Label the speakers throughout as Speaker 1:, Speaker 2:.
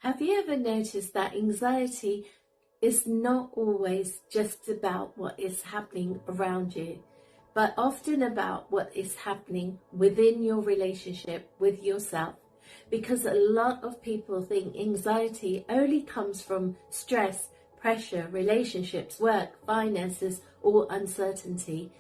Speaker 1: Have you ever noticed that anxiety is not always just about what is happening around you, but often about what is happening within your relationship with yourself? Because a lot of people think anxiety only comes from stress, pressure, relationships, work, finances, or uncertainty,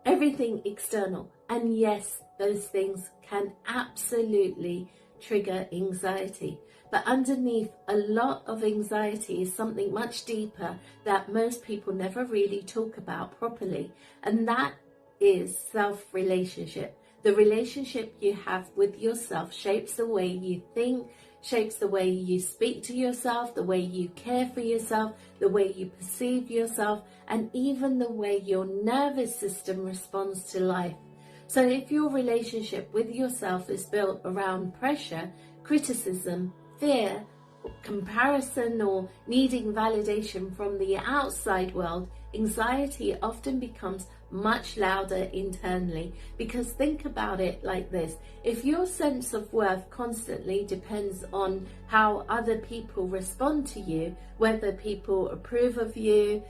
Speaker 1: everything external. And yes, those things can absolutely trigger anxiety. But underneath a lot of anxiety is something much deeper that most people never really talk about properly. And that is self-relationship. The relationship you have with yourself shapes the way you think, shapes the way you speak to yourself, the way you care for yourself, the way you perceive yourself, and even the way your nervous system responds to life. So if your relationship with yourself is built around pressure, criticism, fear, comparison, or needing validation from the outside world, anxiety often becomes much louder internally. Because think about it like this: if your sense of worth constantly depends on how other people respond to you, whether people approve of you,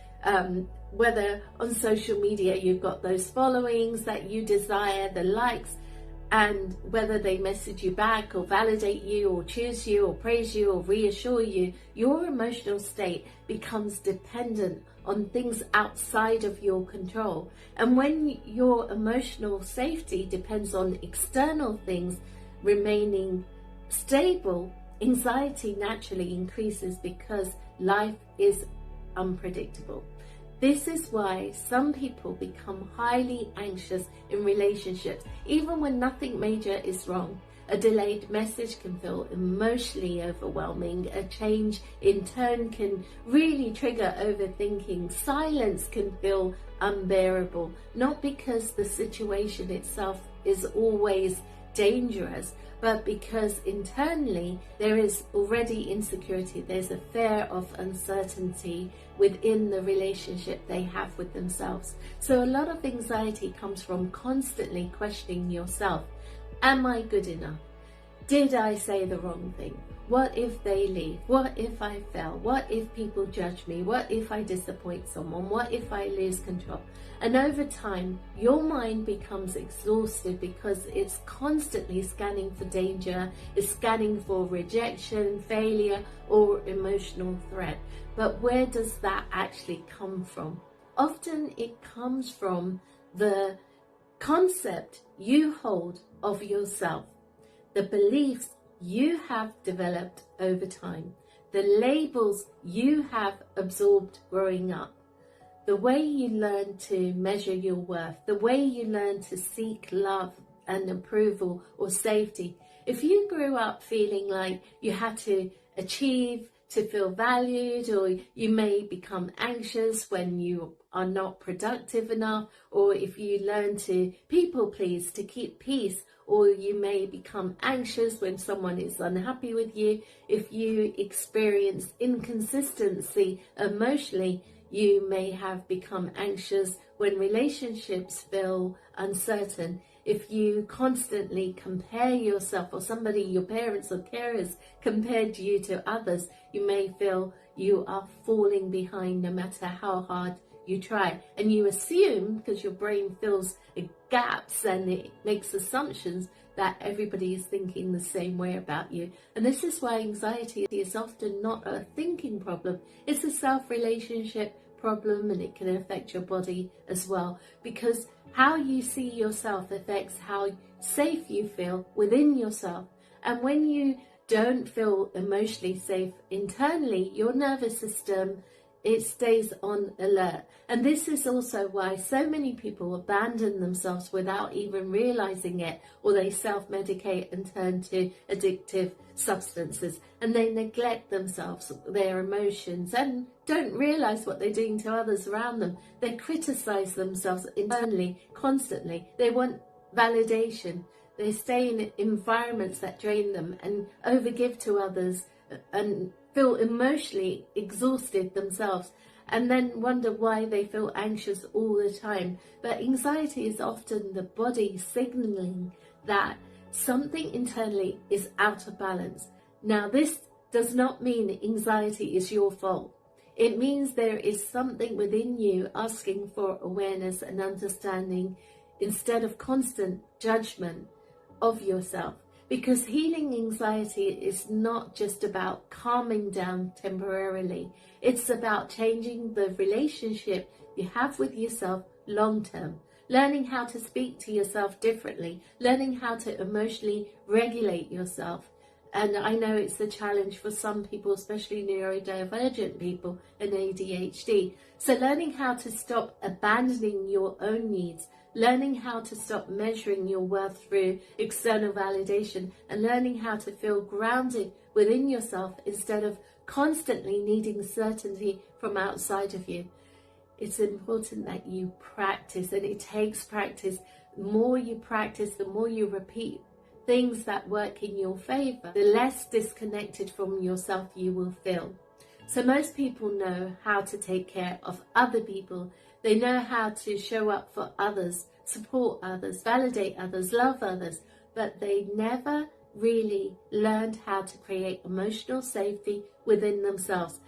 Speaker 1: whether on social media you've got those followings that you desire, the likes, and whether they message you back or validate you or choose you or praise you or reassure you, your emotional state becomes dependent on things outside of your control. And when your emotional safety depends on external things remaining stable, anxiety naturally increases because life is unpredictable. This is why some people become highly anxious in relationships, even when nothing major is wrong. A delayed message can feel emotionally overwhelming. A change in tone can really trigger overthinking. Silence can feel unbearable, not because the situation itself is always dangerous, but because internally there is already insecurity. There's a fear of uncertainty within the relationship they have with themselves. So a lot of anxiety comes from constantly questioning yourself. Am I good enough? Did I say the wrong thing? What if they leave? What if I fail? What if people judge me? What if I disappoint someone? What if I lose control? And over time, your mind becomes exhausted because it's constantly scanning for danger, it's scanning for rejection, failure, or emotional threat. But where does that actually come from? Often it comes from the concept you hold of yourself, the beliefs you have developed over time, the labels you have absorbed growing up, the way you learn to measure your worth, the way you learn to seek love and approval or safety. If you grew up feeling like you had to achieve to feel valued, or you may become anxious when you are not productive enough, or if you learn to people please to keep peace, or you may become anxious when someone is unhappy with you. If you experience inconsistency emotionally, you may have become anxious when relationships feel uncertain. If you constantly compare yourself, or somebody, your parents or carers, compared you to others, you may feel you are falling behind no matter how hard you try. And you assume, because your brain fills gaps and it makes assumptions, that everybody is thinking the same way about you. And this is why anxiety is often not a thinking problem. It's a self-relationship problem, and it can affect your body as well, because how you see yourself affects how safe you feel within yourself. And when you don't feel emotionally safe internally, your nervous system, it stays on alert. And this is also why so many people abandon themselves without even realizing it, or they self-medicate and turn to addictive substances, and they neglect themselves, their emotions, and don't realize what they're doing to others around them. They criticize themselves internally constantly. They want validation. They stay in environments that drain them and overgive to others and feel emotionally exhausted themselves, and then wonder why they feel anxious all the time. But anxiety is often the body signaling that something internally is out of balance. Now, this does not mean anxiety is your fault. It means there is something within you asking for awareness and understanding instead of constant judgment of yourself. Because healing anxiety is not just about calming down temporarily. It's about changing the relationship you have with yourself long term. Learning how to speak to yourself differently. Learning how to emotionally regulate yourself. And I know it's a challenge for some people, especially neurodivergent people and ADHD. So learning how to stop abandoning your own needs, learning how to stop measuring your worth through external validation, and learning how to feel grounded within yourself instead of constantly needing certainty from outside of you. It's important that you practice, and it takes practice. The more you practice, the more you repeat things that work in your favor, the less disconnected from yourself you will feel. So most people know how to take care of other people. They know how to show up for others, support others, validate others, love others, but they never really learned how to create emotional safety within themselves.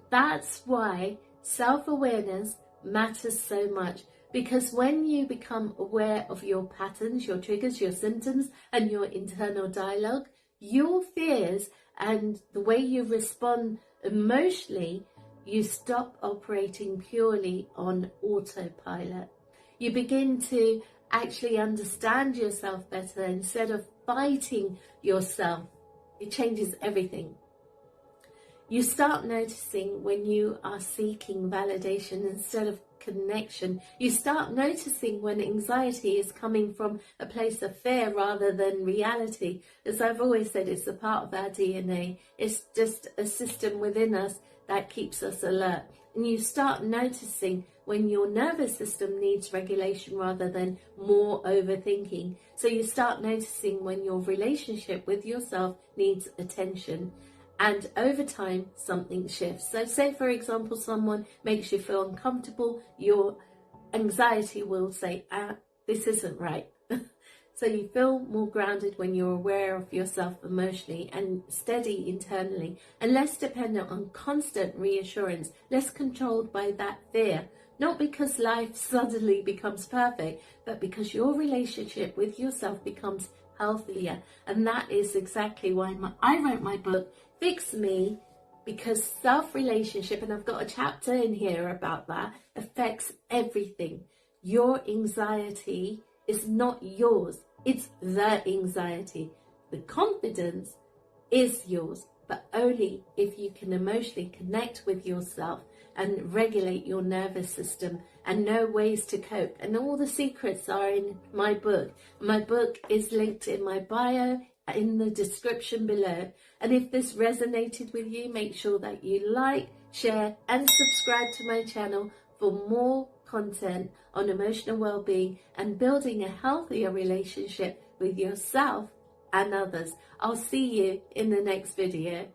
Speaker 1: That's why self-awareness matters so much. Because when you become aware of your patterns, your triggers, your symptoms, and your internal dialogue, your fears and the way you respond emotionally, you stop operating purely on autopilot. You begin to actually understand yourself better instead of fighting yourself. It changes everything. You start noticing when you are seeking validation instead of connection. You start noticing when anxiety is coming from a place of fear rather than reality. As I've always said, it's a part of our DNA. It's just a system within us that keeps us alert. And you start noticing when your nervous system needs regulation rather than more overthinking. So you start noticing when your relationship with yourself needs attention. And over time, something shifts. So say, for example, someone makes you feel uncomfortable, your anxiety will say, this isn't right. So you feel more grounded when you're aware of yourself emotionally and steady internally, and less dependent on constant reassurance, less controlled by that fear. Not because life suddenly becomes perfect, but because your relationship with yourself becomes healthier. And that is exactly why I wrote my book, Fix Me, because self-relationship, and I've got a chapter in here about that, affects everything. Your anxiety is not yours. It's the anxiety. The confidence is yours, but only if you can emotionally connect with yourself and regulate your nervous system and know ways to cope. And all the secrets are in my book. My book is linked in my bio, in the description below. And if this resonated with you, make sure that you like, share and subscribe to my channel for more content on emotional well-being and building a healthier relationship with yourself and others. I'll see you in the next video.